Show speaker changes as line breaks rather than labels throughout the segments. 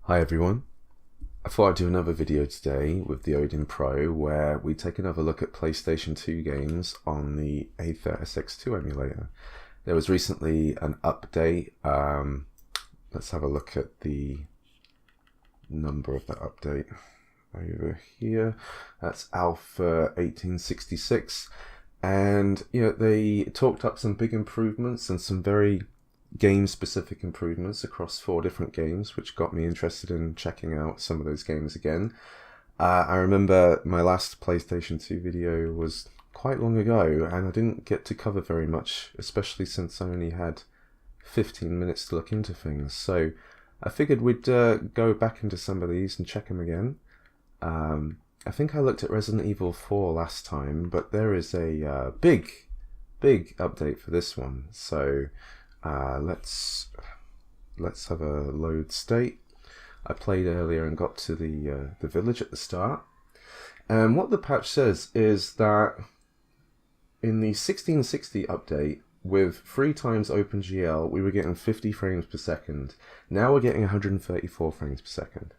Hi everyone, I thought I'd do another video today with the Odin Pro where we take another look at PlayStation 2 games on the AetherSX2 emulator. There was recently an update. Let's have a look at the number of that update over here. That's Alpha 1866, and they talked up some big improvements and some very game-specific improvements across 4 different games, which got me interested in checking out some of those games again. I remember my last PlayStation 2 video was quite long ago, and I didn't get to cover very much, especially since I only had 15 minutes to look into things. So I figured we'd go back into some of these and check them again. I think I looked at Resident Evil 4 last time, but there is a big update for this one. So let's have a load state. I played earlier and got to the village at the start, and what the patch says is that in the 1660 update with 3 times OpenGL we were getting 50 frames per second. Now we're getting 134 frames per second.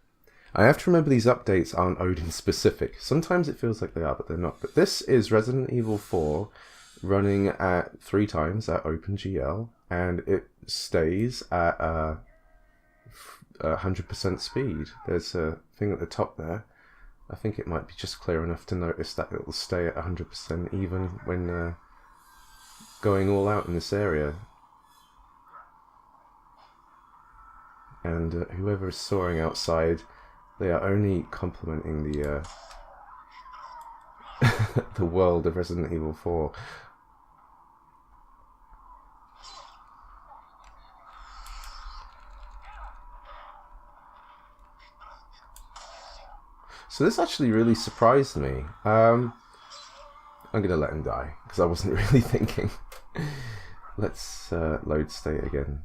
I have to remember these updates aren't Odin specific. Sometimes it feels like they are, but they're not. But this is Resident Evil 4 running at 3 times at OpenGL, and it stays at 100% speed. There's a thing at the top there. I think it might be just clear enough to notice that it will stay at 100% even when going all out in this area. And whoever is soaring outside, they are only complimenting the the world of Resident Evil 4. So this actually really surprised me. I'm gonna let him die because I wasn't really thinking. Let's load state again.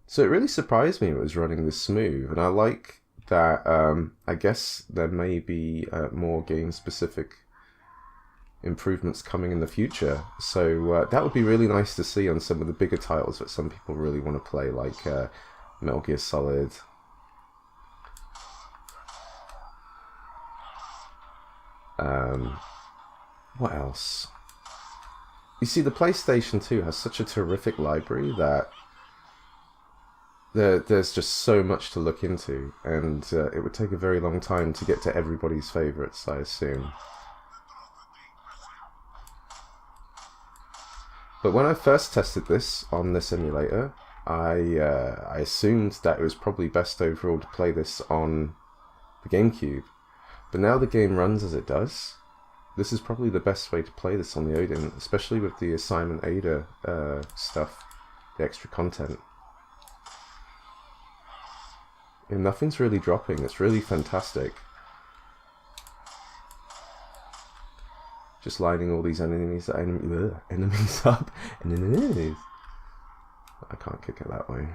So it really surprised me it was running this smooth, and I like that. I guess there may be more game-specific improvements coming in the future. So that would be really nice to see on some of the bigger titles that some people really want to play, like Metal Gear Solid. What else? You see, the PlayStation 2 has such a terrific library that there's just so much to look into, and it would take a very long time to get to everybody's favorites, I assume. But when I first tested this on this emulator, I assumed that it was probably best overall to play this on the GameCube. But now the game runs as it does. This is probably the best way to play this on the Odin, especially with the assignment Ada stuff, the extra content. And nothing's really dropping. It's really fantastic. Just lining all these enemies up. And enemies. I can't kick it that way.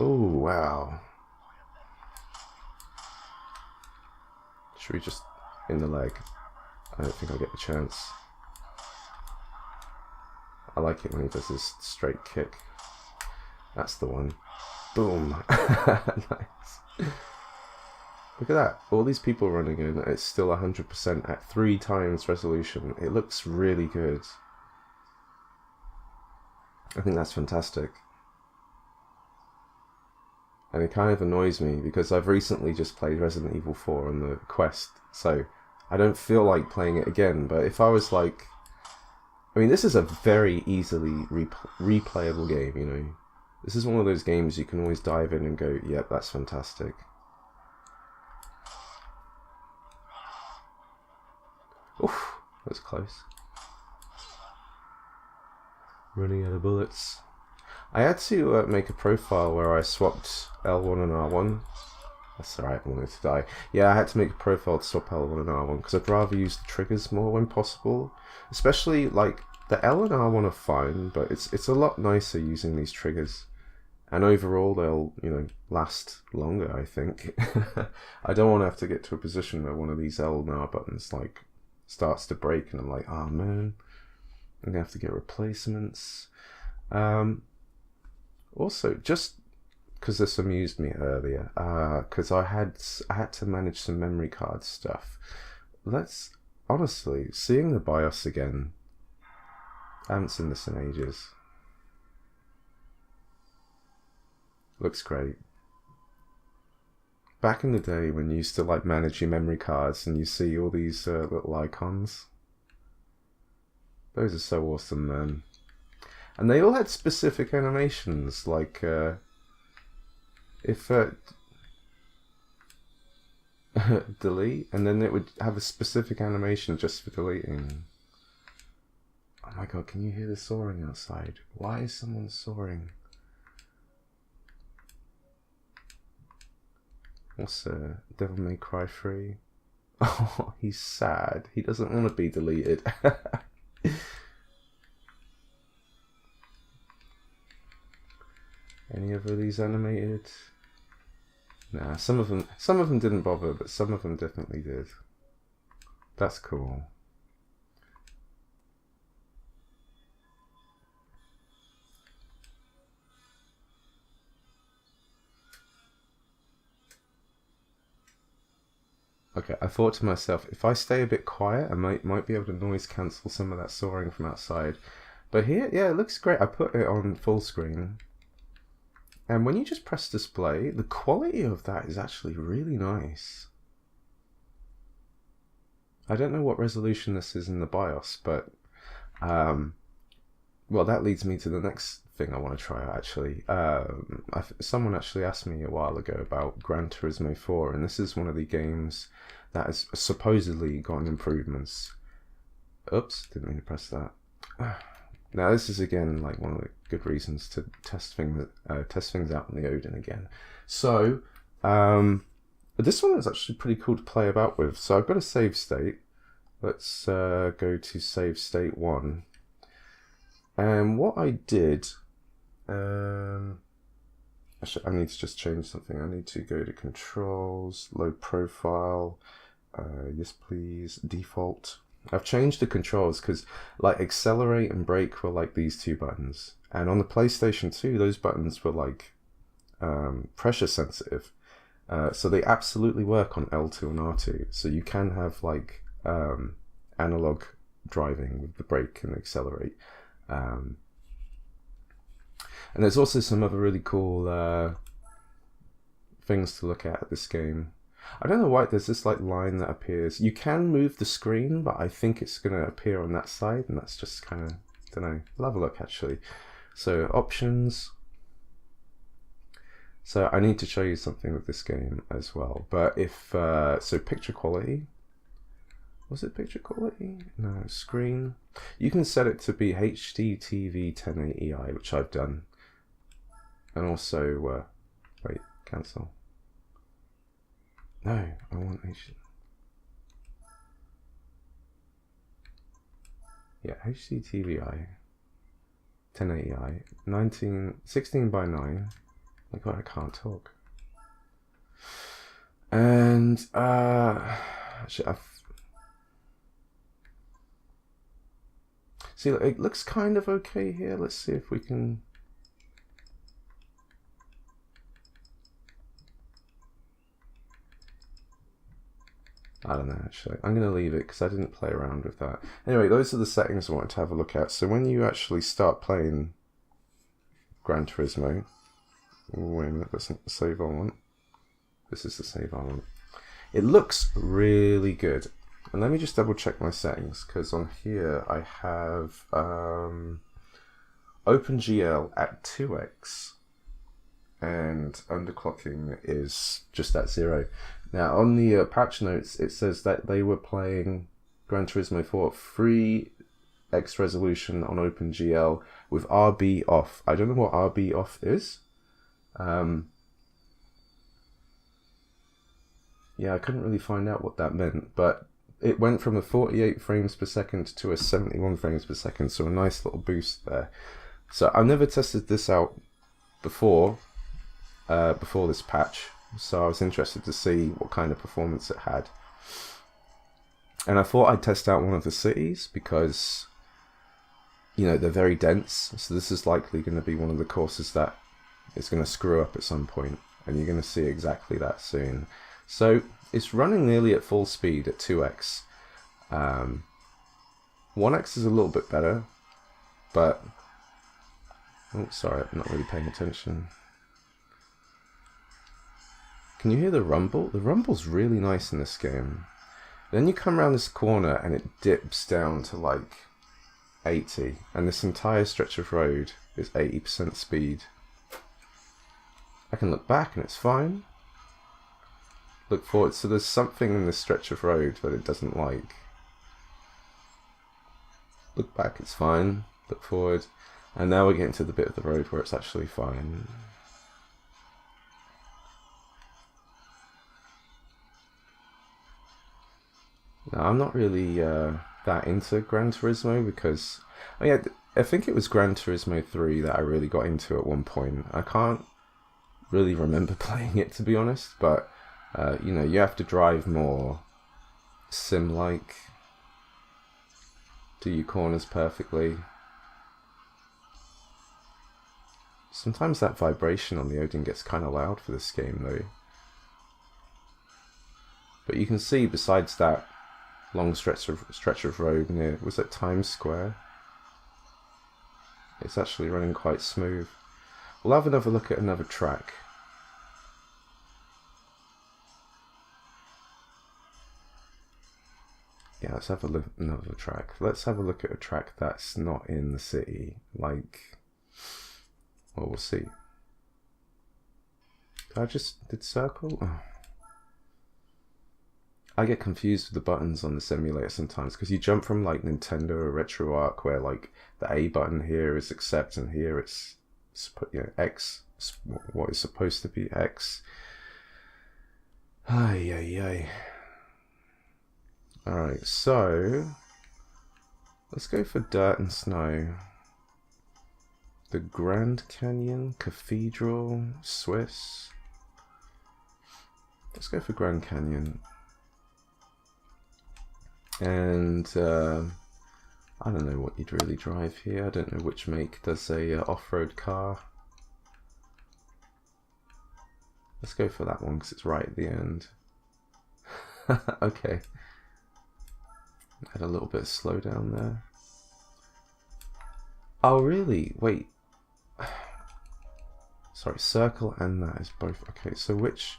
Oh, wow. Should we just in the leg? I don't think I'll get the chance. I like it when he does this straight kick. That's the one. Boom. Nice. Look at that. All these people running in. It's still 100% at 3 times resolution. It looks really good. I think that's fantastic. And it kind of annoys me because I've recently just played Resident Evil 4 on the Quest, so I don't feel like playing it again. But if I was like, I mean, this is a very easily replayable game, you know. This is one of those games you can always dive in and go, yep, that's fantastic. Oof, that was close. Running out of bullets. I had to make a profile where I swapped L1 and R1. That's alright, I wanted to die. Yeah, I had to make a profile to swap L1 and R1 because I'd rather use the triggers more when possible. Especially, like, the L and R1 are fine, but it's a lot nicer using these triggers. And overall, they'll, last longer, I think. I don't want to have to get to a position where one of these L and R buttons, like, starts to break and I'm like, oh man, I'm going to have to get replacements. Also, just because this amused me earlier, because I had to manage some memory card stuff. Let's honestly, seeing the BIOS again. I haven't seen this in ages. Looks great. Back in the day when you used to like manage your memory cards and you see all these little icons. Those are so awesome, man. And they all had specific animations, like if delete, and then it would have a specific animation just for deleting. Oh my god, can you hear the soaring outside? Why is someone soaring? What's Devil May Cry 3? Oh, he's sad. He doesn't want to be deleted. Any of these animated? Nah, some of them didn't bother, but some of them definitely did. That's cool. Okay, I thought to myself, if I stay a bit quiet, I might be able to noise cancel some of that soaring from outside. But here, yeah, it looks great. I put it on full screen. And when you just press display, the quality of that is actually really nice. I don't know what resolution this is in the BIOS, but well, that leads me to the next thing I want to try out, actually. Someone actually asked me a while ago about Gran Turismo 4, and this is one of the games that has supposedly gotten improvements. Oops, didn't mean to press that. Now this is again like one of the good reasons to test things out in the Odin again. So this one is actually pretty cool to play about with. So I've got a save state. Let's go to save state 1. And what I did, actually I need to just change something. I need to go to controls, load profile, yes please, default. I've changed the controls because like accelerate and brake were like these two buttons, and on the PlayStation 2 those buttons were like pressure sensitive, so they absolutely work on L2 and R2, so you can have like analog driving with the brake and accelerate, and there's also some other really cool things to look at this game. I don't know why there's this like line that appears. You can move the screen, but I think it's going to appear on that side, and that's just kind of, don't know. We'll have a look actually. So options. So I need to show you something with this game as well. But if so, picture quality. Was it picture quality? No, screen. You can set it to be HD TV 1080i, which I've done, and also wait, cancel. No, I want HD. Yeah, HD TVI 1080i 16 by 9. My god, I can't talk. And see, it looks kind of okay here. Let's see if we can. I don't know, actually. I'm going to leave it because I didn't play around with that. Anyway, those are the settings I wanted to have a look at. So when you actually start playing Gran Turismo... Wait a minute, that's not the save I want. This is the save I want. It looks really good. And let me just double check my settings, because on here I have OpenGL at 2x. And underclocking is just at 0. Now on the patch notes it says that they were playing Gran Turismo 4 3x resolution on OpenGL with RB off. I don't know what RB off is. Yeah, I couldn't really find out what that meant, but it went from a 48 frames per second to a 71 frames per second, so a nice little boost there. So I've never tested this out before this patch, so I was interested to see what kind of performance it had. And I thought I'd test out one of the cities, because you know, they're very dense, so this is likely going to be one of the courses that is going to screw up at some point, and you're going to see exactly that soon. So it's running nearly at full speed at 2x. 1x is a little bit better, but oh, sorry, I'm not really paying attention. Can you hear the rumble? The rumble's really nice in this game. Then you come around this corner and it dips down to like 80, and this entire stretch of road is 80% speed. I can look back and it's fine. Look forward, so there's something in this stretch of road that it doesn't like. Look back, it's fine. Look forward, and now we're getting to the bit of the road where it's actually fine. Now, I'm not really that into Gran Turismo because, oh yeah, I think it was Gran Turismo 3 that I really got into at one point. I can't really remember playing it, to be honest, but you know, you have to drive more sim-like, do your corners perfectly. Sometimes that vibration on the Odin gets kind of loud for this game though. But you can see, besides that long stretch of road near, was that Times Square? It's actually running quite smooth. We'll have another look at another track. Yeah, let's have a look at another track. Let's have a look at a track that's not in the city. Like, well, we'll see. I just did circle? Oh. I get confused with the buttons on the simulator sometimes because you jump from like Nintendo or RetroArch where like the A button here is accept and here it's, you know, X, what is supposed to be X. Ay, ay, ay. Alright, so let's go for dirt and snow. The Grand Canyon, Cathedral, Swiss. Let's go for Grand Canyon. And I don't know what you'd really drive here. I don't know which make does a off-road car. Let's go for that one because it's right at the end. Okay. Had a little bit of slowdown there. Oh really? Wait. Sorry, circle and that is both. Okay, so which...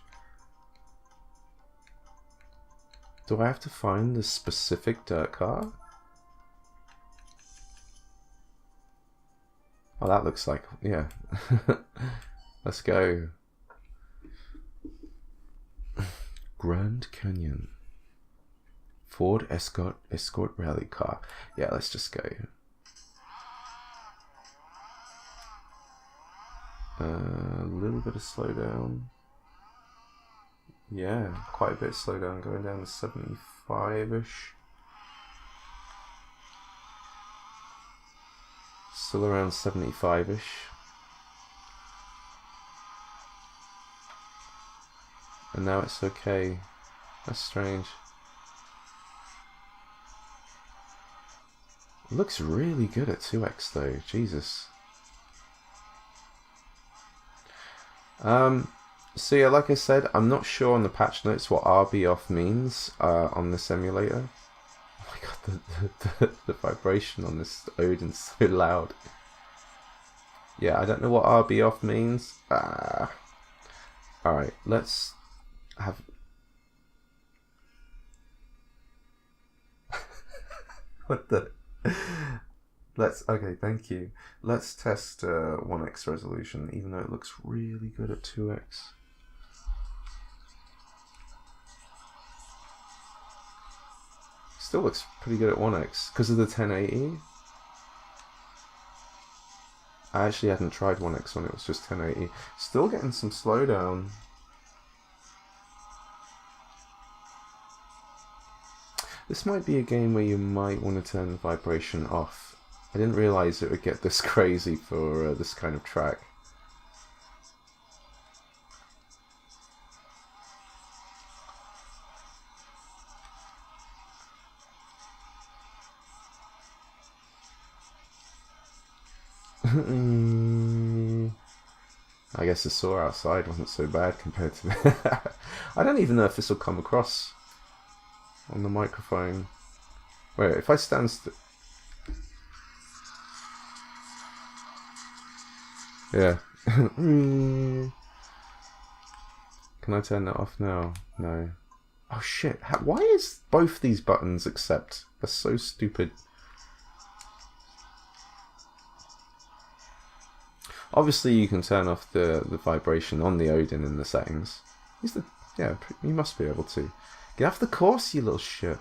Do I have to find the specific dirt car? Oh, that looks like, yeah. Let's go. Grand Canyon. Ford Escort rally car. Yeah, let's just go. A little bit of slowdown. Yeah, quite a bit of slowdown, going down to 75-ish. Still around 75-ish. And now it's okay. That's strange. It looks really good at 2x though, Jesus. So yeah, like I said, I'm not sure on the patch notes what RB off means on this emulator. Oh my god, the vibration on this Odin's so loud. Yeah, I don't know what RB off means. Alright, let's have... What the... Okay, thank you. Let's test 1x resolution, even though it looks really good at 2x. Still looks pretty good at 1x because of the 1080. I actually hadn't tried 1x when it was just 1080. Still getting some slowdown. This might be a game where you might want to turn the vibration off. I didn't realise it would get this crazy for this kind of track. I guess the saw outside wasn't so bad compared to that. I don't even know if this will come across on the microphone. Wait, if I stand still... Yeah. Can I turn that off now? No. Oh shit, why is both these buttons accept? That's so stupid. Obviously you can turn off the vibration on the Odin in the settings. Yeah, you must be able to. Get off the course, you little shit.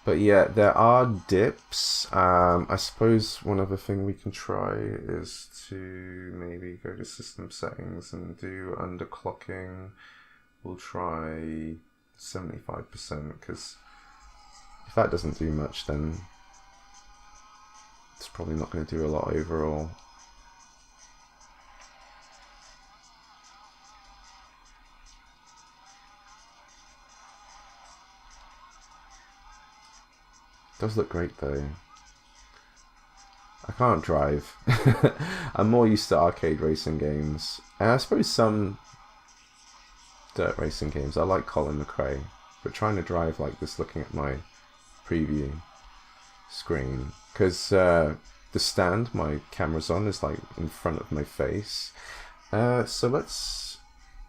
But yeah, there are dips. I suppose one other thing we can try is to maybe go to system settings and do underclocking. We'll try 75%, because if that doesn't do much, then it's probably not going to do a lot overall. Does look great though. I can't drive. I'm more used to arcade racing games, and I suppose some dirt racing games. I like Colin McRae, but trying to drive like this, looking at my preview screen, because the stand my camera's on is like in front of my face. So let's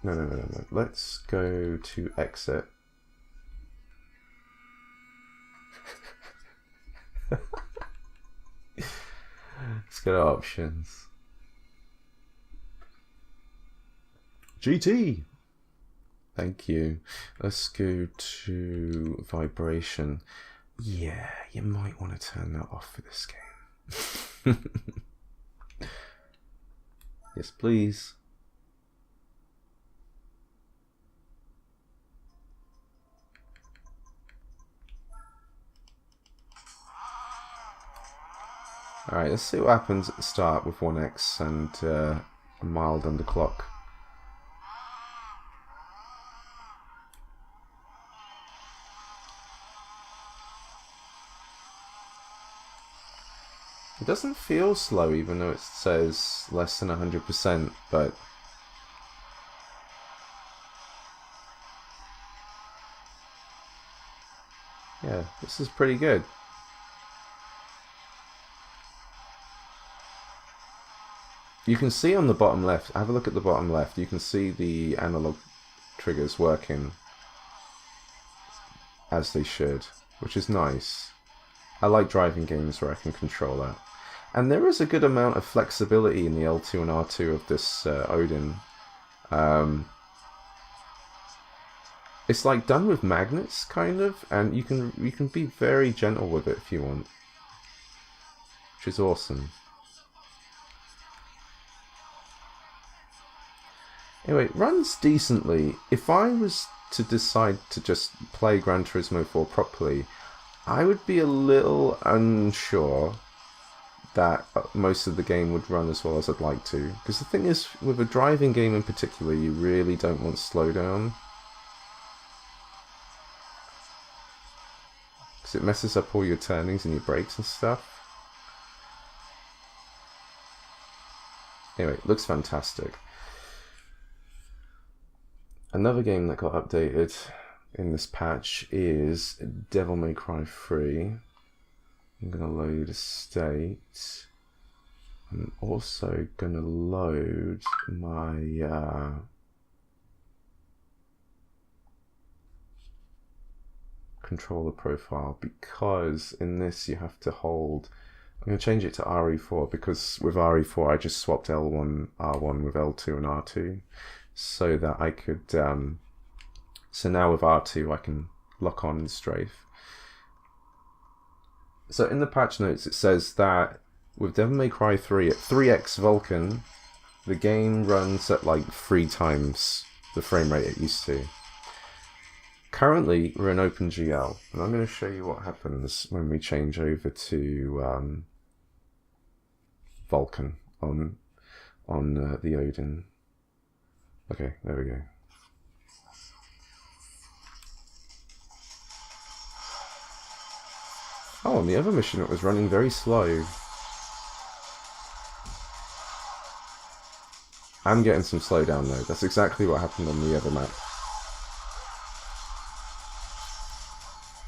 no. Let's go to exit. Let's go to options. GT. Thank you. Let's go to vibration. Yeah, you might want to turn that off for this game. Yes, please. Alright, let's see what happens at the start with 1x and a mild underclock. It doesn't feel slow, even though it says less than 100%, but yeah, this is pretty good. You can see on the bottom left, have a look at the bottom left, you can see the analog triggers working as they should, which is nice. I like driving games where I can control that. And there is a good amount of flexibility in the L2 and R2 of this Odin. It's like done with magnets, kind of, and you can be very gentle with it if you want, which is awesome. Anyway, it runs decently. If I was to decide to just play Gran Turismo 4 properly, I would be a little unsure that most of the game would run as well as I'd like to. Because the thing is, with a driving game in particular, you really don't want slowdown. Because it messes up all your turnings and your brakes and stuff. Anyway, it looks fantastic. Another game that got updated in this patch is Devil May Cry 3. I'm going to load a state. I'm also going to load my controller profile, because in this you have to hold... I'm going to change it to RE4, because with RE4 I just swapped L1, R1 with L2 and R2. So that I could, so now with R2 I can lock on and strafe. So in the patch notes it says that with Devil May Cry 3 at 3x Vulcan, the game runs at like 3 times the frame rate it used to. Currently we're in OpenGL, and I'm going to show you what happens when we change over to Vulcan on the Odin. Okay, there we go. Oh, on the other mission it was running very slow. I'm getting some slowdown though. That's exactly what happened on the other map.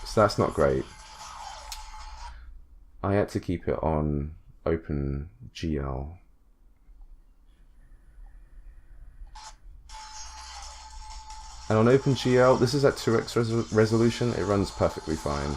So that's not great. I had to keep it on OpenGL. And on OpenGL, this is at 2x resolution, it runs perfectly fine.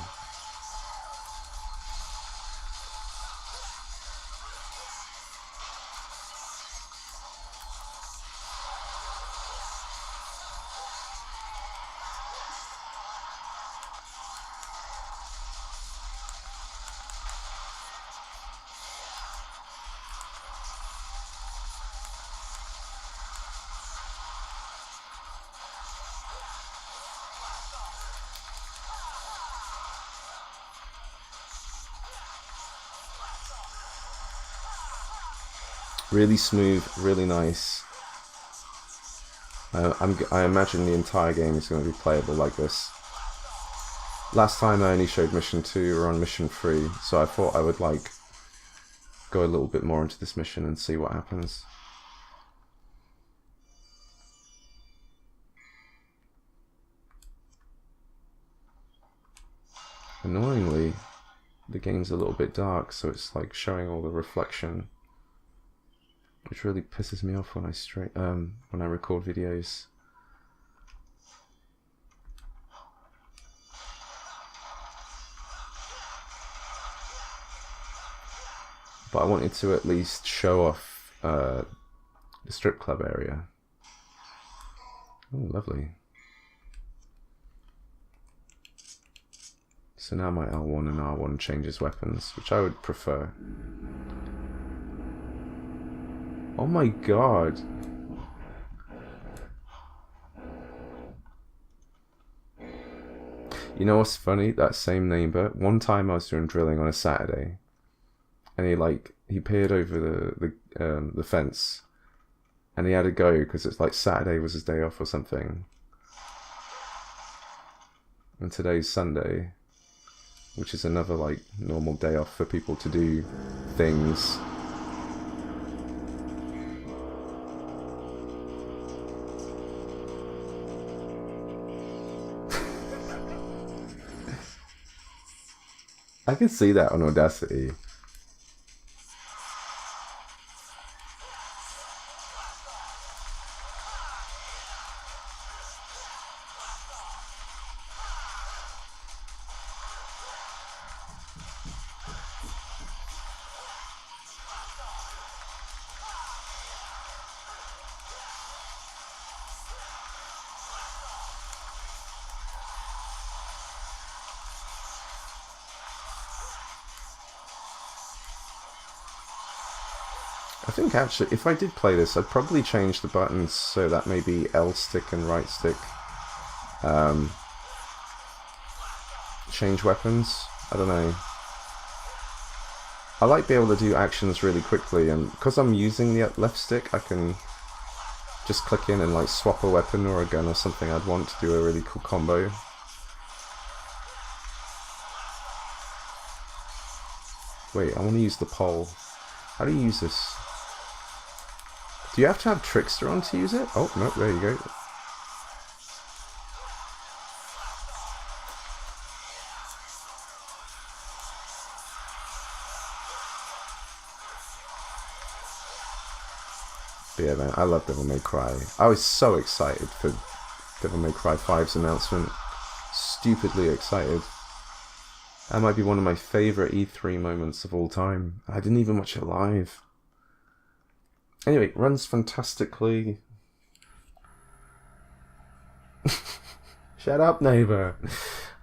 Really smooth, really nice. I imagine the entire game is going to be playable like this. Last time I only showed mission 2, we're on mission 3, so I thought I would like go a little bit more into this mission and see what happens. Annoyingly, the game's a little bit dark, so it's like showing all the reflection, which really pisses me off when I record videos. But I wanted to at least show off the strip club area. Oh, lovely. So now my L1 and R1 changes weapons, which I would prefer. Oh my god. You know what's funny? That same neighbor, one time I was doing drilling on a Saturday, and he peered over the fence, and he had to go because it's like Saturday was his day off or something. And today's Sunday, which is another like normal day off for people to do things. I can see that on Audacity. I think actually, if I did play this, I'd probably change the buttons so that maybe L stick and right stick change weapons. I don't know. I like being able to do actions really quickly, and because I'm using the left stick, I can just click in and like swap a weapon or a gun or something I'd want to do a really cool combo. Wait, I want to use the pole. How do you use this? Do you have to have Trickster on to use it? Oh, no, there you go. But yeah, man, I love Devil May Cry. I was so excited for Devil May Cry 5's announcement. Stupidly excited. That might be one of my favourite E3 moments of all time. I didn't even watch it live. Anyway, it runs fantastically. Shut up, neighbour.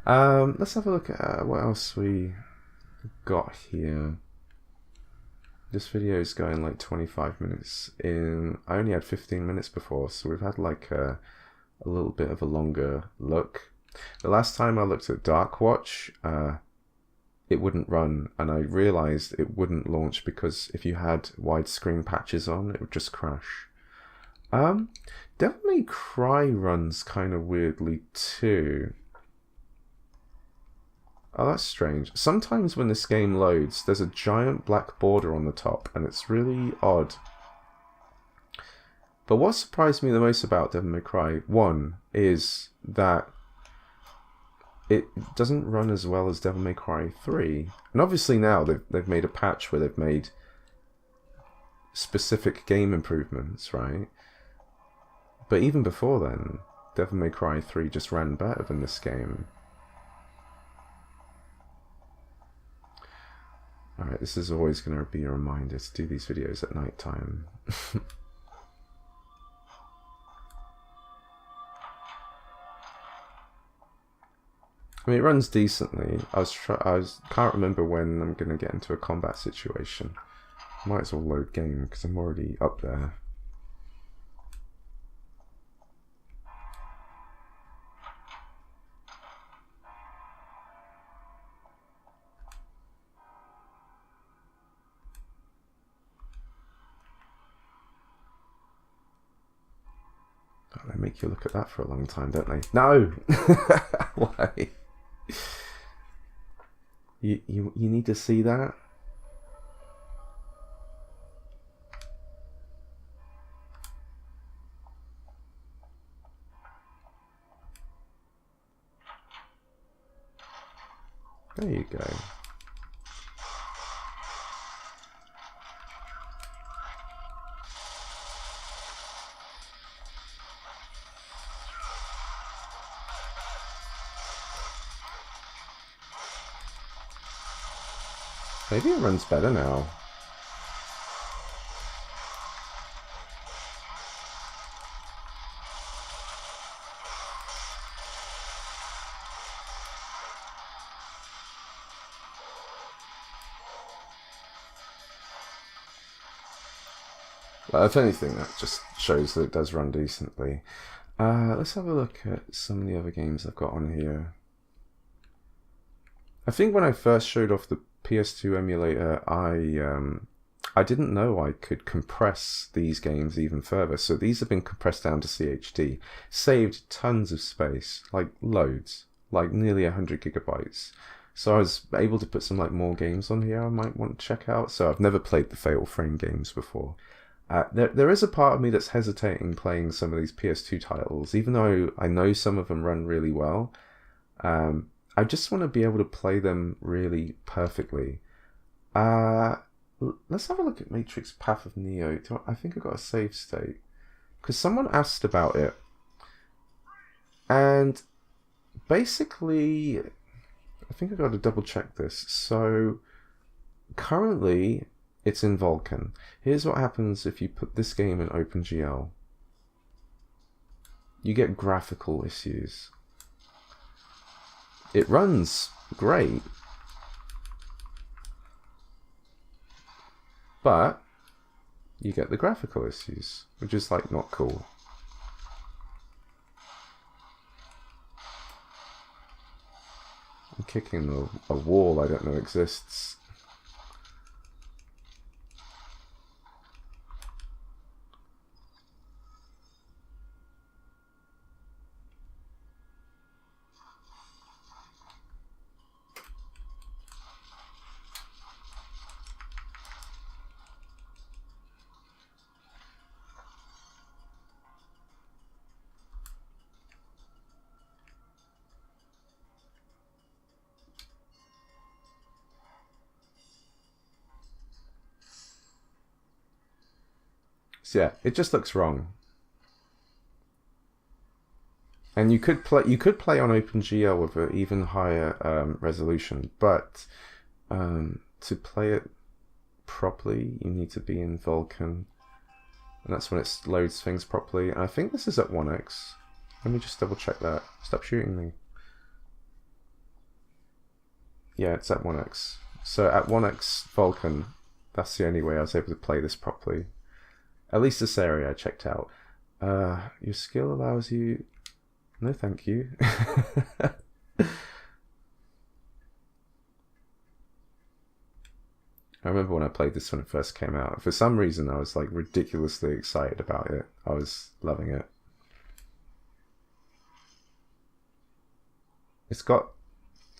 Let's have a look at what else we got here. This video is going like 25 minutes in. I only had 15 minutes before, so we've had like a little bit of a longer look. The last time I looked at Darkwatch, it wouldn't run, and I realized it wouldn't launch because if you had widescreen patches on, it would just crash. Devil May Cry runs kind of weirdly too. Oh, that's strange. Sometimes when this game loads, there's a giant black border on the top, and it's really odd. But what surprised me the most about Devil May Cry 1 is that it doesn't run as well as Devil May Cry 3. And obviously now they've made a patch where they've made specific game improvements, right? But even before then, Devil May Cry 3 just ran better than this game. Alright, this is always going to be a reminder to do these videos at night time. I mean, it runs decently. I can't remember when I'm going to get into a combat situation. Might as well load game, because I'm already up there. Oh, they make you look at that for a long time, don't they? No! Why? You need to see that? There you go. Maybe it runs better now. Well, if anything, that just shows that it does run decently. Let's have a look at some of the other games I've got on here. I think when I first showed off the PS2 emulator, I didn't know I could compress these games even further. So these have been compressed down to CHD, saved tons of space, like loads, like nearly 100 gigabytes. So I was able to put some like more games on here I might want to check out. So I've never played the Fatal Frame games before. There is a part of me that's hesitating playing some of these PS2 titles, even though I know some of them run really well. I just want to be able to play them really perfectly. Let's have a look at Matrix Path of Neo. I think I got a save state, because someone asked about it, and basically I think I got to double check this. So currently it's in Vulkan. Here's what happens if you put this game in OpenGL. You get graphical issues. It runs great, but you get the graphical issues, which is like not cool. I'm kicking a wall I don't know exists. So yeah, it just looks wrong. And you could play on OpenGL with an even higher resolution, but to play it properly, you need to be in Vulkan, and that's when it loads things properly. And I think this is at 1x. Let me just double check that. Stop shooting me. Yeah, it's at 1x. So at 1x Vulkan, that's the only way I was able to play this properly. At least this area I checked out. Your skill allows you... No, thank you. I remember when I played this when it first came out. For some reason, I was like ridiculously excited about it. I was loving it. It's got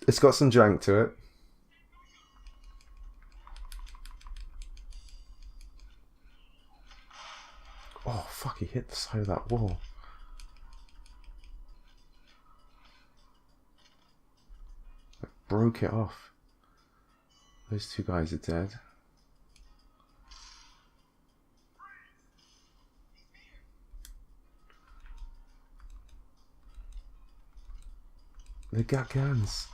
It's got some jank to it. Oh, fuck, he hit the side of that wall. It broke it off. Those two guys are dead. They got guns.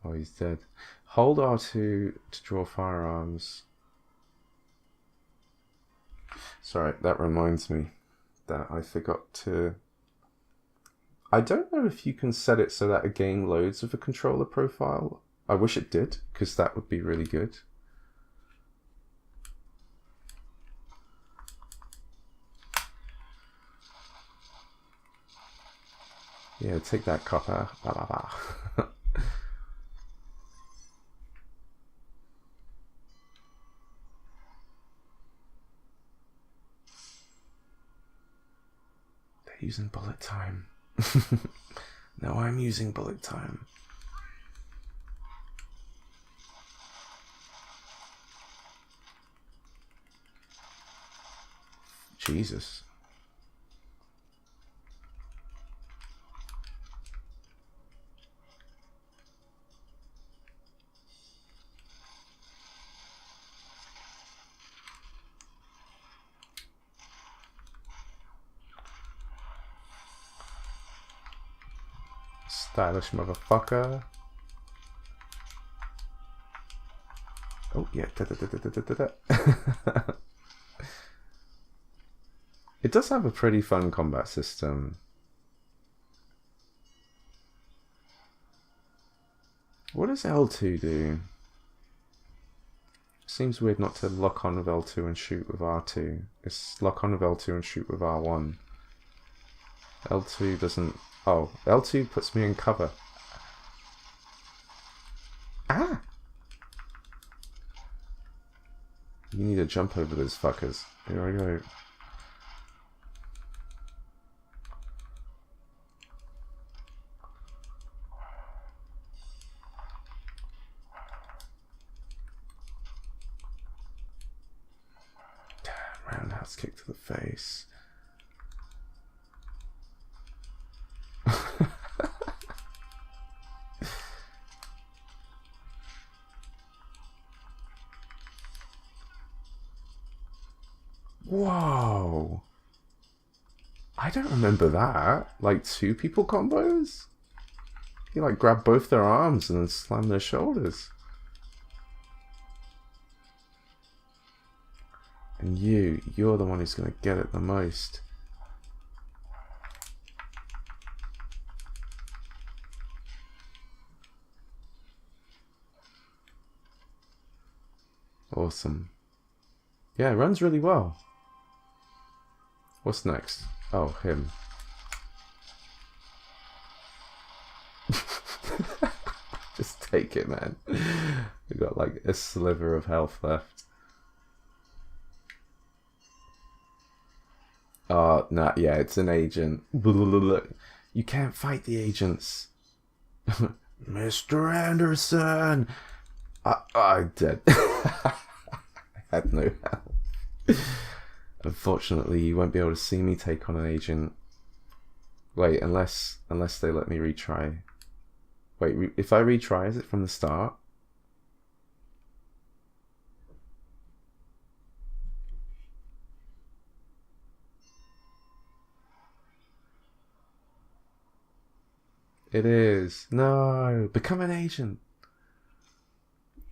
Oh, he's dead. Hold R2 to draw firearms. Sorry, that reminds me that I forgot to... I don't know if you can set it so that a game loads with a controller profile. I wish it did, because that would be really good. Yeah, take that, copper. Blah, blah, blah. They're using bullet time. Now I'm using bullet time. Jesus. Stylish motherfucker. Oh, yeah. It does have a pretty fun combat system. What does L2 do? Seems weird not to lock on with L2 and shoot with R2. It's lock on with L2 and shoot with R1. L2 doesn't... Oh, L2 puts me in cover. Ah! You need to jump over those fuckers. Here I go. Damn, roundhouse kick to the face. Whoa! I don't remember that. Like 2 people combos? You like grab both their arms and then slam their shoulders. And you're the one who's gonna get it the most. Awesome. Yeah, it runs really well. What's next? Oh, him. Just take it, man. We got like a sliver of health left. Oh, nah, yeah, it's an agent. You can't fight the agents. Mr. Anderson! I'm dead. I had no help. Unfortunately, you won't be able to see me take on an agent. Wait, unless they let me retry. Wait, if I retry, is it from the start? It is. No, become an agent.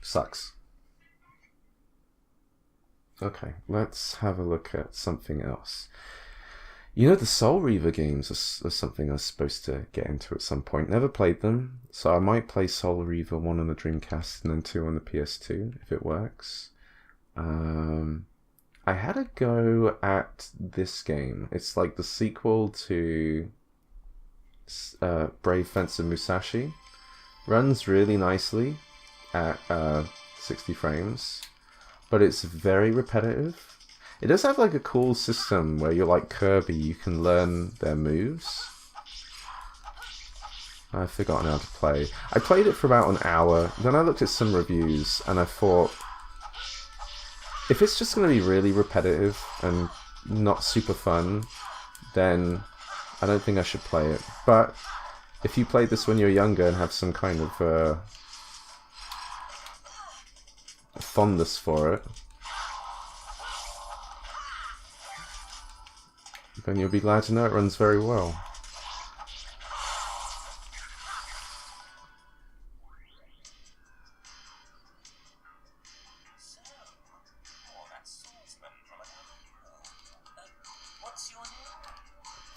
Sucks. Okay, let's have a look at something else. You know, the Soul Reaver games are something I was supposed to get into at some point. Never played them, so I might play Soul Reaver 1 on the Dreamcast and then 2 on the PS2, if it works. I had a go at this game. It's like the sequel to Brave Fencer Musashi. Runs really nicely at 60 frames. But it's very repetitive. It does have like a cool system where you're like Kirby, you can learn their moves. I've forgotten how to play. I played it for about an hour, then I looked at some reviews and I thought, if it's just going to be really repetitive and not super fun, then I don't think I should play it. But if you played this when you're younger and have some kind of fondness for it, then you'll be glad to know it runs very well.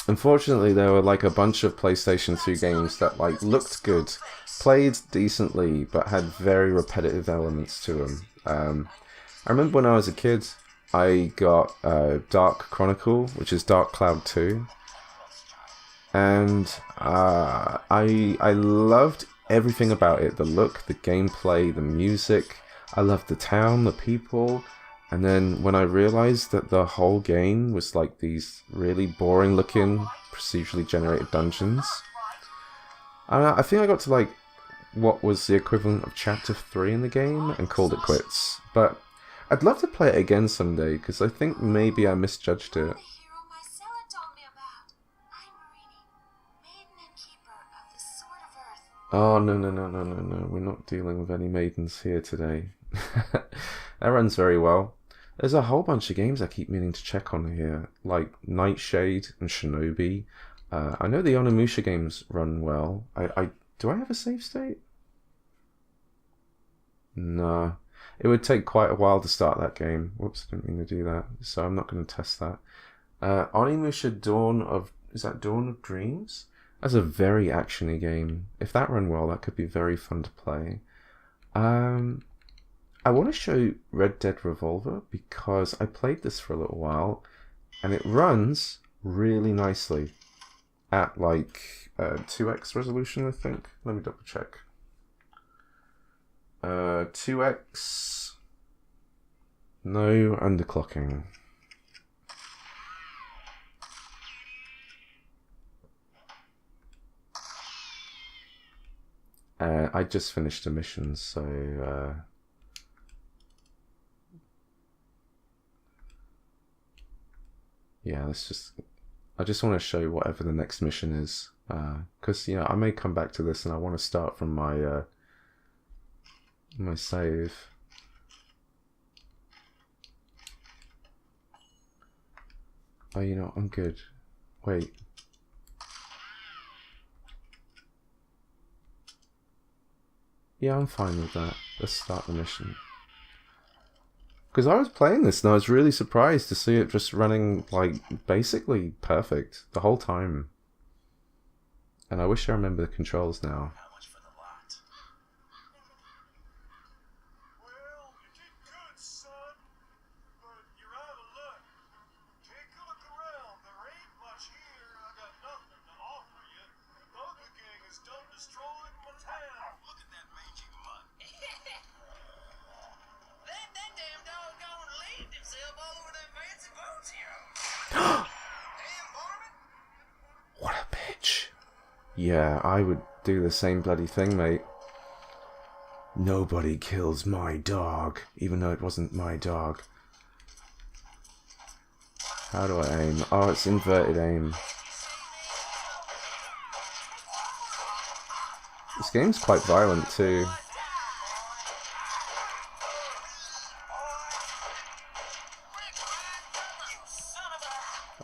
Unfortunately, there were like a bunch of PlayStation 2 games that like looked good, played decently, but had very repetitive elements to them. I remember when I was a kid, I got Dark Chronicle, which is Dark Cloud 2, and I loved everything about it: the look, the gameplay, the music. I loved the town, the people. And then when I realized that the whole game was like these really boring looking procedurally generated dungeons, I think I got to like what was the equivalent of chapter 3 in the game and called it quits. But I'd love to play it again someday because I think maybe I misjudged it. Oh, no. We're not dealing with any maidens here today. That runs very well. There's a whole bunch of games I keep meaning to check on here, like Nightshade and Shinobi. I know the Onimusha games run well. Do I have a save state? No. It would take quite a while to start that game. Whoops, I didn't mean to do that. So I'm not going to test that. Onimusha Dawn of... Is that Dawn of Dreams? That's a very actiony game. If that run well, that could be very fun to play. I want to show Red Dead Revolver because I played this for a little while and it runs really nicely at like 2x resolution, I think. Let me double check. 2x, no underclocking. I just finished a mission, so yeah, I just want to show whatever the next mission is, because you know, I may come back to this and I want to start from my my save. Oh, you know, I'm good. Wait. Yeah, I'm fine with that. Let's start the mission. Because I was playing this and I was really surprised to see it just running like basically perfect the whole time. And I wish I remember the controls now.
How much for the lot? Well, you did good, son. But you're out of luck. Take a look around. There ain't much here. I got nothing to offer you. The other gang is done destroying my town. Look at that mangy mutt. That damn doggone lead himself all over that fancy boats here. Damn varmint.
What a bitch. Yeah, I would do the same bloody thing, mate. Nobody kills my dog, even though it wasn't my dog. How do I aim? Oh, it's inverted aim. This game's quite violent too.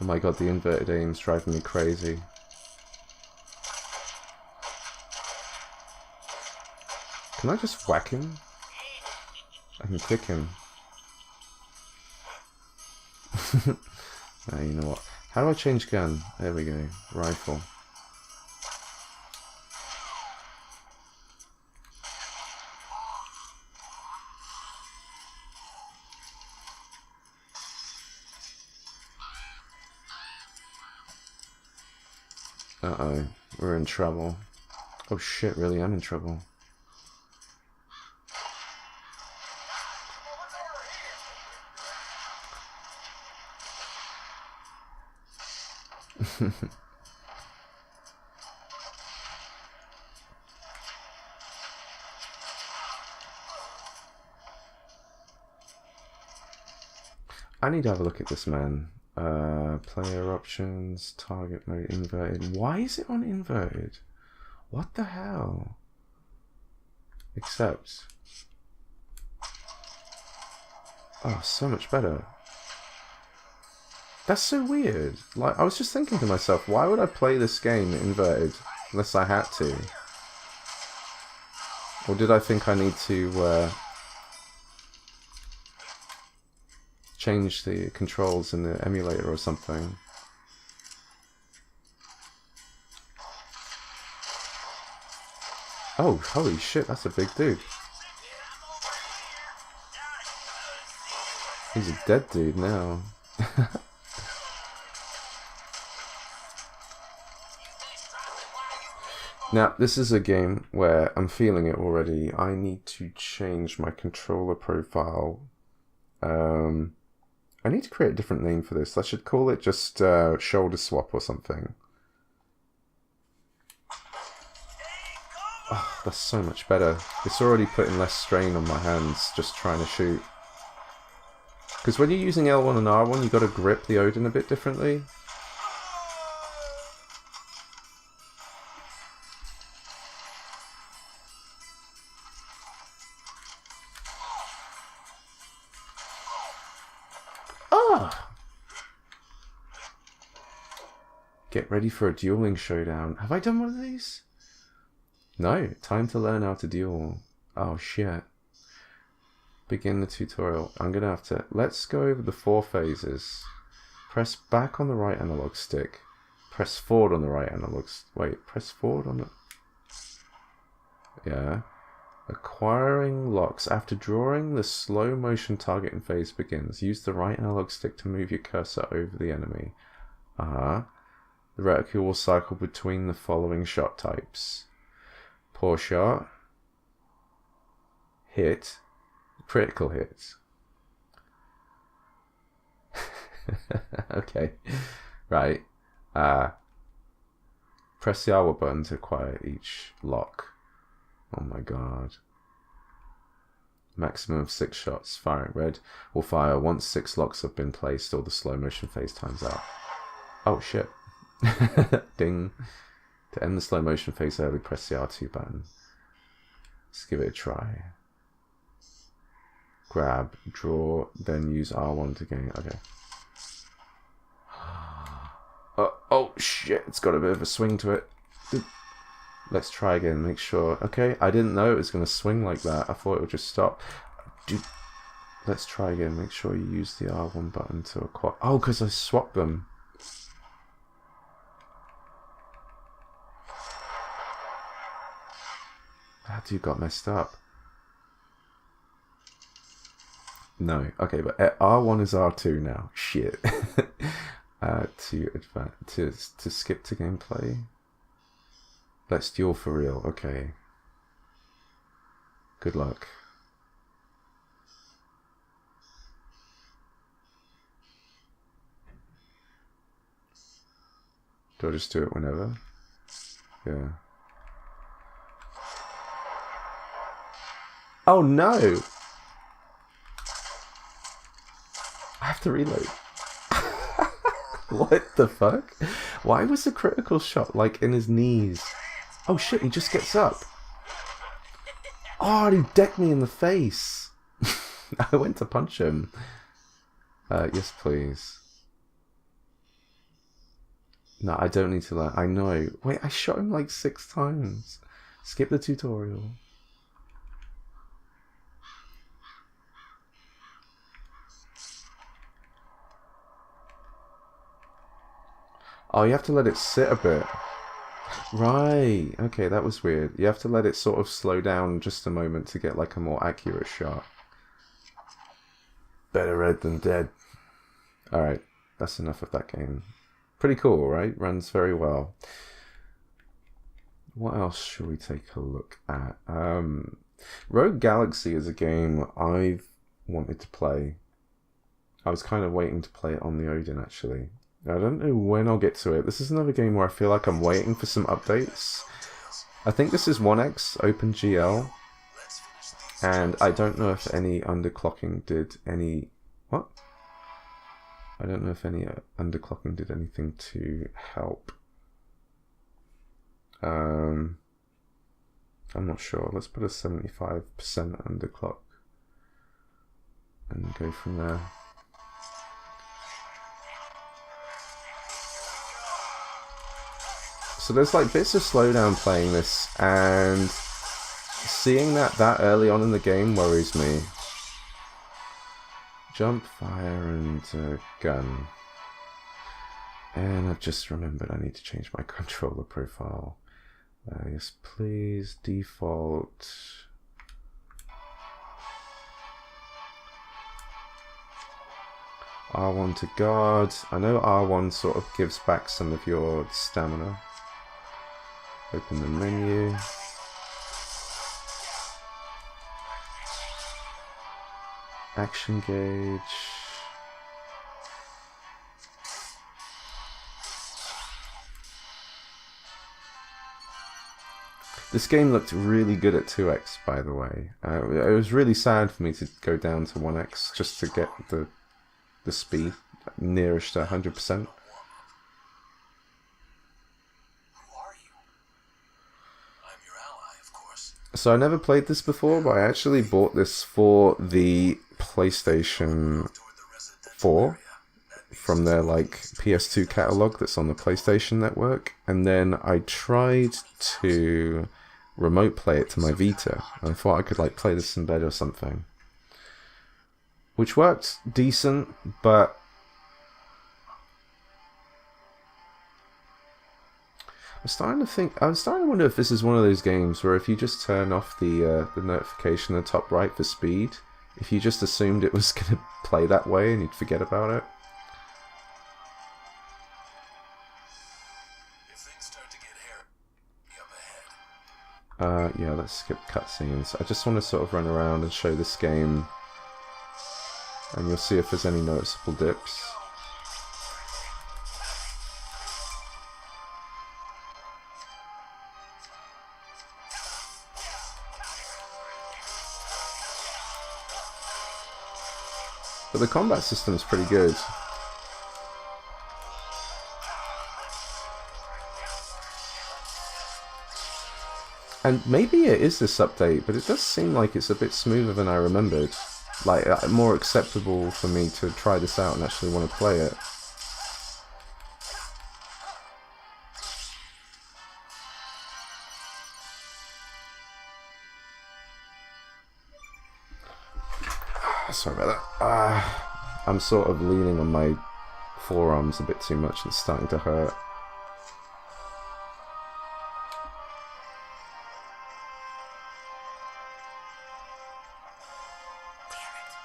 Oh my god, the inverted aim's driving me crazy. Can I just whack him? I can kick him. You know what? How do I change gun? There we go. Rifle. Uh-oh. We're in trouble. Oh shit, really? I'm in trouble. I need to have a look at this, man. Player options, target mode inverted. Why is it on inverted? What the hell? Accept. Oh, so much better. That's so weird. Like, I was just thinking to myself, why would I play this game inverted unless I had to? Or did I think I need to change the controls in the emulator or something? Oh, holy shit, that's a big dude. He's a dead dude now. Now, this is a game where I'm feeling it already. I need to change my controller profile. I need to create a different name for this. I should call it just shoulder swap or something. Oh, that's so much better. It's already putting less strain on my hands just trying to shoot. Because when you're using L1 and R1, you've got to grip the Odin a bit differently. Get ready for a dueling showdown. Have I done one of these? No. Time to learn how to duel. Oh, shit. Begin the tutorial. I'm going to have to... Let's go over the 4 phases. Press back on the right analog stick. Press forward on the right analog stick. Wait, press forward on the... Yeah. Acquiring locks. After drawing, the slow motion targeting phase begins. Use the right analog stick to move your cursor over the enemy. The reticle will cycle between the following shot types. Poor shot. Hit. Critical hits. Okay. Right. Press the R button to acquire each lock. Oh my god. Maximum of 6 shots. Firing red will fire once 6 locks have been placed or the slow motion phase times out. Oh shit. Ding. To end the slow motion phase early, press the R2 button. Let's give it a try. Grab, draw, then use R1 to gain. Okay. Oh shit, it's got a bit of a swing to it. Let's try again, make sure. Okay, I didn't know it was going to swing like that. I thought it would just stop. Let's try again, make sure you use the R1 button to acquire. Oh, because I swapped them. That dude got messed up. No, okay, but R1 is R2 now. Shit. To skip to gameplay. Let's duel for real. Okay. Good luck. Do I just do it whenever? Yeah. Oh no! I have to reload. What the fuck? Why was the critical shot like in his knees? Oh shit, he just gets up. Oh, he decked me in the face. I went to punch him. Yes, please. No, I don't need to learn. I know. Wait, I shot him like 6 times. Skip the tutorial. Oh, you have to let it sit a bit. Right. Okay, that was weird. You have to let it sort of slow down just a moment to get like a more accurate shot. Better red than dead. Alright, that's enough of that game. Pretty cool, right? Runs very well. What else should we take a look at? Rogue Galaxy is a game I've wanted to play. I was kind of waiting to play it on the Odin, actually. I don't know when I'll get to it. This is another game where I feel like I'm waiting for some updates. I think this is 1x OpenGL, and I don't know if any underclocking did any... What? I don't know if any underclocking did anything to help. I'm not sure. Let's put a 75% underclock and go from there. So there's like bits of slowdown playing this, and seeing that early on in the game worries me. Jump, fire, and gun. And I've just remembered I need to change my controller profile. Yes, please. Default. R1 to guard. I know R1 sort of gives back some of your stamina. Open the menu. Action gauge. This game looked really good at 2x, by the way. It was really sad for me to go down to 1x just to get the speed nearest to 100%. So I never played this before, but I actually bought this for the PlayStation 4 from their like PS2 catalog that's on the PlayStation Network, and then I tried to remote play it to my Vita. I thought I could like play this in bed or something, which worked decent, but I was starting to wonder if this is one of those games where if you just turn off the notification in the top right for speed, if you just assumed it was going to play that way and you'd forget about it.
If things start to get hairy up ahead.
Yeah, let's skip cutscenes. I just want to sort of run around and show this game, and you'll see if there's any noticeable dips. But the combat system's pretty good. And maybe it is this update, but it does seem like it's a bit smoother than I remembered. Like, more acceptable for me to try this out and actually want to play it. Sorry about that. I'm sort of leaning on my forearms a bit too much. It's starting to hurt.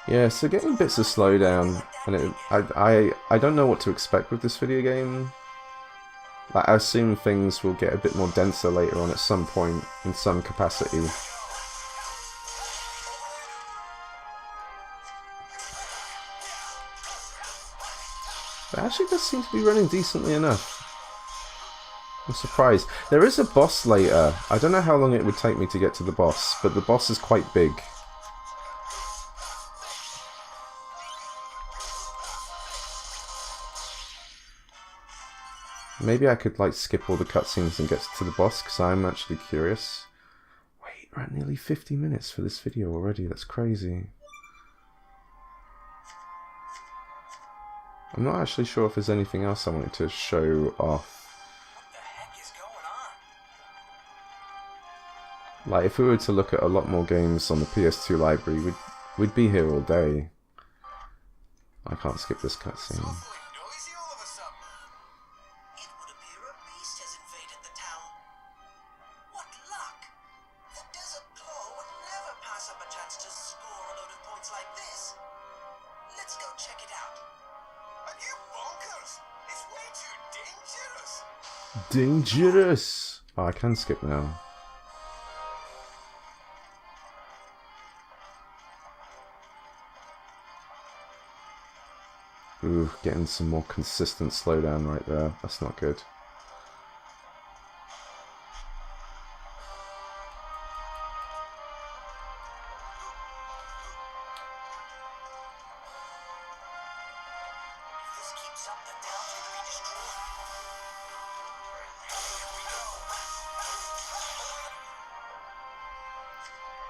Yeah, so getting bits of slowdown, and I don't know what to expect with this video game. Like, I assume things will get a bit more denser later on at some point in some capacity. It actually does seem to be running decently enough. I'm surprised. There is a boss later. I don't know how long it would take me to get to the boss, but the boss is quite big. Maybe I could like skip all the cutscenes and get to the boss, because I'm actually curious. Wait, we're at nearly 50 minutes for this video already. That's crazy. I'm not actually sure if there's anything else I wanted to show off.
What the heck is going on?
Like, if we were to look at a lot more games on the PS2 library, we'd be here all day. I can't skip this cutscene.
Awfully noisy all of a sudden. It would appear a beast has invaded the town. What luck! The Desert Claw would never pass up a chance to score a load of points like this. Let's go check it out. Are you bonkers? It's way too dangerous.
Dangerous! Oh, I can skip now. Ooh, getting some more consistent slowdown right there. That's not good.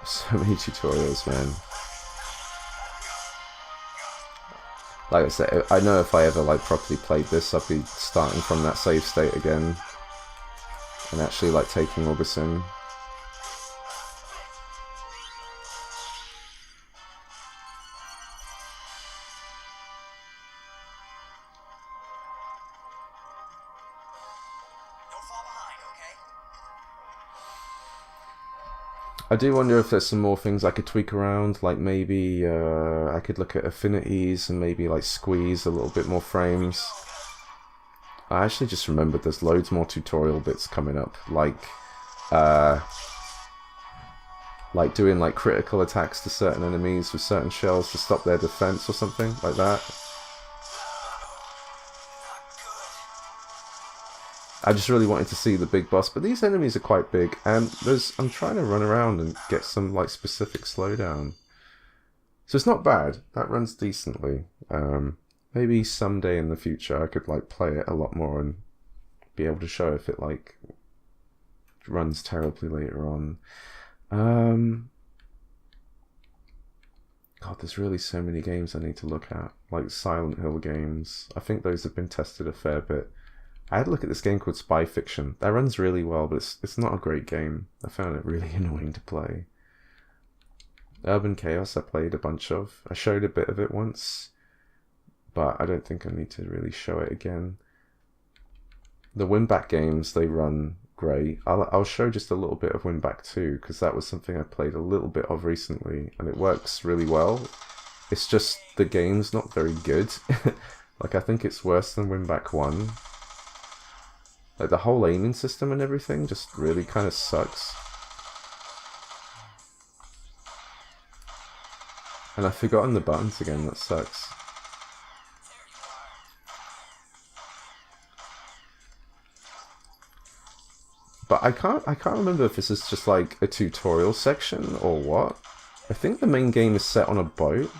So many tutorials, man. Like I said, I know if I ever like properly played this, I'd be starting from that save state again and actually like taking all this in. I do wonder if there's some more things I could tweak around, like maybe I could look at affinities and maybe like squeeze a little bit more frames. I actually just remembered there's loads more tutorial bits coming up, like doing like critical attacks to certain enemies with certain shells to stop their defense or something like that. I just really wanted to see the big boss, but these enemies are quite big, and I'm trying to run around and get some like specific slowdown. So it's not bad. That runs decently. Maybe someday in the future I could like play it a lot more and be able to show if it like runs terribly later on. God, there's really so many games I need to look at, like Silent Hill games. I think those have been tested a fair bit. I had a look at this game called Spy Fiction. That runs really well, but it's not a great game. I found it really annoying to play. Urban Chaos I played a bunch of. I showed a bit of it once, but I don't think I need to really show it again. The WinBack games, they run great. I'll show just a little bit of WinBack 2, because that was something I played a little bit of recently, and it works really well. It's just the game's not very good. Like, I think it's worse than WinBack 1. Like, the whole aiming system and everything just really kind of sucks. And I've forgotten the buttons again, that sucks. But I can't remember if this is just like a tutorial section or what. I think the main game is set on a boat.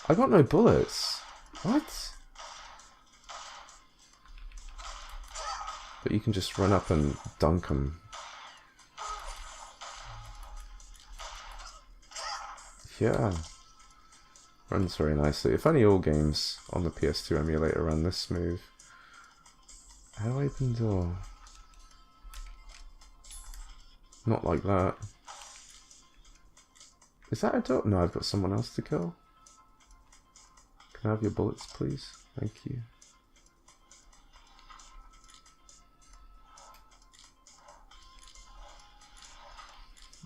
I got no bullets. What? But you can just run up and dunk them. Yeah. Runs very nicely. If only all games on the PS2 emulator run this smooth. How do I open the door? Not like that. Is that a door? No, I've got someone else to kill. Can I have your bullets, please? Thank you.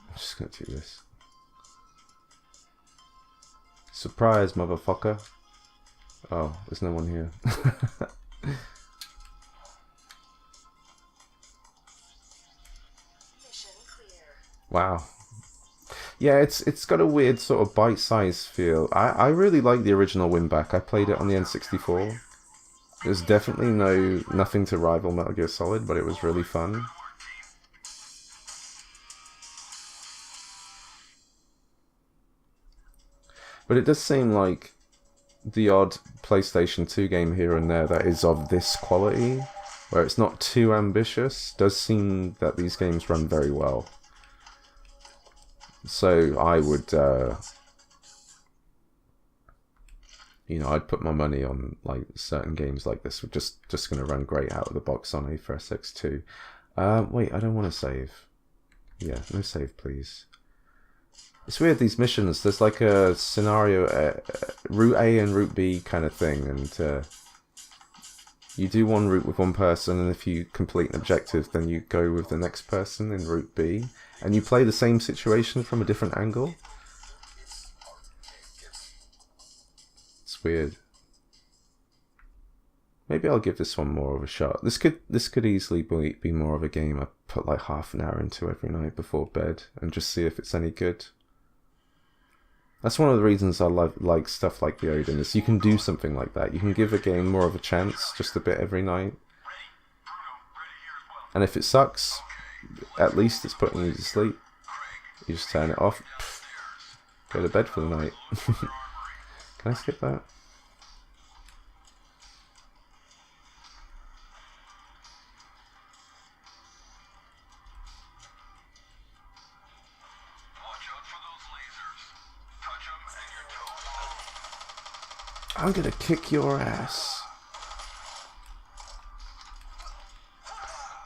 I'm just gonna do this. Surprise, motherfucker. Oh, there's no one here. Wow. Yeah, it's got a weird sort of bite-sized feel. I really like the original WinBack. I played it on the N64. There's definitely nothing to rival Metal Gear Solid, but it was really fun. But it does seem like the odd PlayStation 2 game here and there that is of this quality, where it's not too ambitious, does seem that these games run very well. So I would, you know, I'd put my money on like certain games like this were just going to run great out of the box on AetherSX2. Wait, I don't want to save. Yeah, no save, please. It's weird, these missions, there's like a scenario, route A and route B kind of thing, and you do one route with one person, and if you complete an objective, then you go with the next person in route B, and you play the same situation from a different angle. It's weird. Maybe I'll give this one more of a shot. This could easily be more of a game I put like half an hour into every night before bed, and just see if it's any good. That's one of the reasons I like stuff like the Odin, is you can do something like that. You can give a game more of a chance, just a bit every night. And if it sucks, at least it's putting you to sleep. You just turn it off, go to bed for the night. Can I skip that? I'm gonna kick your ass.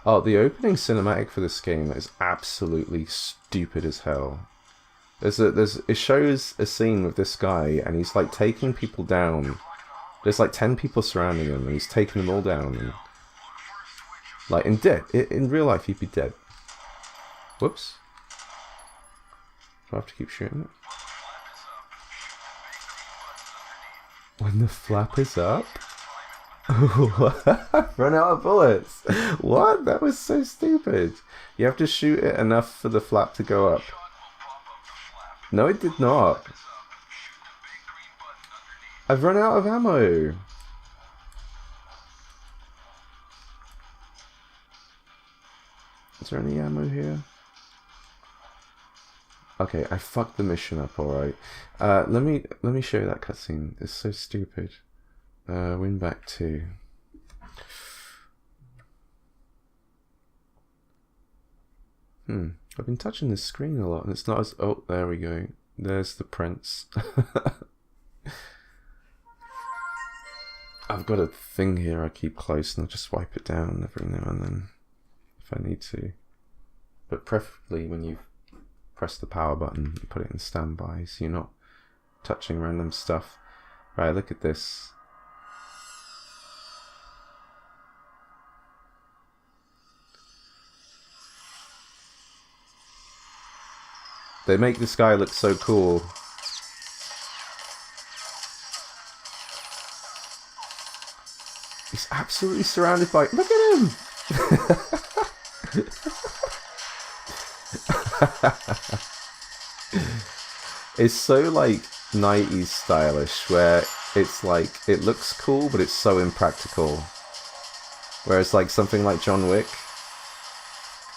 Oh, the opening cinematic for this game is absolutely stupid as hell. It shows a scene with this guy and he's like taking people down. There's like 10 people surrounding him and he's taking them all down. And, like in real life he'd be dead. Whoops. Do I have to keep shooting it? When the flap is up? Run out of bullets. What? That was so stupid. You have to shoot it enough for the flap to go up. No, it did not. I've run out of ammo. Is there any ammo here? Okay, I fucked the mission up, alright. Let me show you that cutscene. It's so stupid. WinBack 2. I've been touching this screen a lot and it's not as... Oh, there we go. There's the prince. I've got a thing here I keep close and I'll just wipe it down every now and then if I need to. But preferably when you press the power button, you put it in standby so you're not touching random stuff. Right, look at this. They make this guy look so cool. He's absolutely surrounded by... Look at him! It's so like 90s stylish, where it's like, it looks cool, but it's so impractical. Whereas like something like John Wick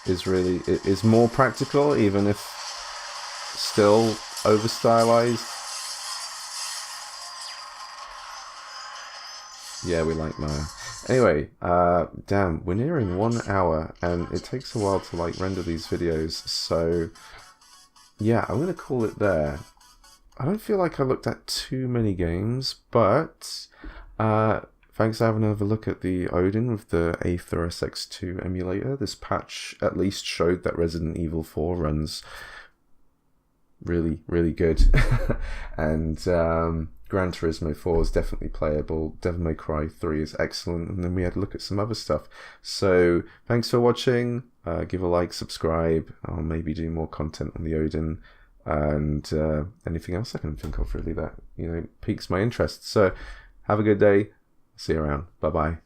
is more practical, even if still over stylized. Yeah, we like Maya. Anyway, damn, we're nearing 1 hour and it takes a while to like render these videos, so yeah, I'm gonna call it there. I don't feel like I looked at too many games, but thanks for having another look at the Odin with the AetherSX2 emulator. This patch at least showed that Resident Evil 4 runs really, really good. And Gran Turismo 4 is definitely playable. Devil May Cry 3 is excellent. And then we had a look at some other stuff. So thanks for watching. Give a like, subscribe. I'll maybe do more content on the Odin. And anything else I can think of really that, you know, piques my interest. So have a good day. See you around. Bye bye.